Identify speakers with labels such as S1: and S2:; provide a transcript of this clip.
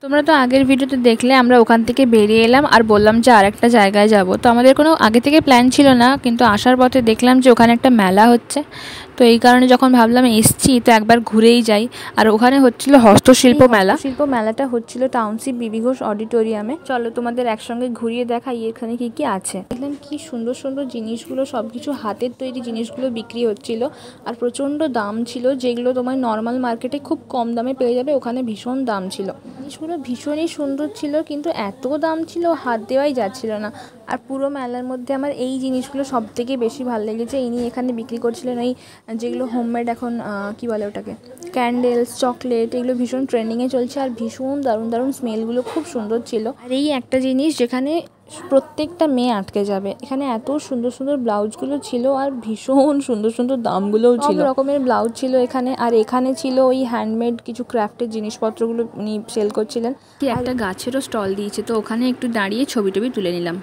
S1: তোমরা তো আগের ভিডিওতে দেখলে আমরা ওখান থেকে বেরিয়ে এলাম আর বললাম যে আরেকটা জায়গায় যাব। তো আমাদের কোনো আগে থেকে প্ল্যান ছিল না, কিন্তু আসার পথে দেখলাম যে ওখানে একটা মেলা হচ্ছে। তো এই কারণে যখন ভাবলাম এসছি তো একবার ঘুরেই যাই। আর ওখানে হচ্ছিল হস্তশিল্প মেলা। শিল্প মেলাটা হচ্ছিল টাউনশিপ বিবি ঘোষ অডিটোরিয়ামে। চলো তোমাদের একসঙ্গে ঘুরিয়ে দেখাই এখানে কি কি আছে। দেখলাম কি সুন্দর সুন্দর জিনিসগুলো, সব কিছু হাতের তৈরি জিনিসগুলো বিক্রি হচ্ছিল আর প্রচণ্ড দাম ছিল। যেগুলো তোমার নর্মাল মার্কেটে খুব কম দামে পেয়ে যাবে, ওখানে ভীষণ দাম ছিল। জিনিসগুলো ভীষণই সুন্দর ছিল, কিন্তু এত দাম ছিল হাত দেওয়াই যাচ্ছিল না। আর পুরো মেলার মধ্যে আমার এই জিনিসগুলো সব থেকে বেশি ভালো লেগেছে। ইনি এখানে বিক্রি করছিলেন এই যেগুলো হোমমেড, এখন কি বলে ওটাকে, ক্যান্ডেলস, চকলেট, এগুলো ভীষণ ট্রেন্ডিংয়ে চলছে আর ভীষণ দারুণ দারুণ স্মেলগুলো খুব সুন্দর ছিল। আর এই একটা জিনিস যেখানে প্রত্যেকটা মেয়ে আটকে যাবে, এখানে এত সুন্দর সুন্দর ব্লাউজগুলো ছিল আর ভীষণ সুন্দর সুন্দর দামগুলোও ছিল। সব রকমের ব্লাউজ ছিল এখানে। আর এখানে ছিল ওই হ্যান্ডমেড কিছু ক্রাফটের জিনিসপত্রগুলো উনি সেল করছিলেন। একটা গাছেরও স্টল দিয়েছে, তো ওখানে একটু দাঁড়িয়ে ছবি টবি তুলে নিলাম।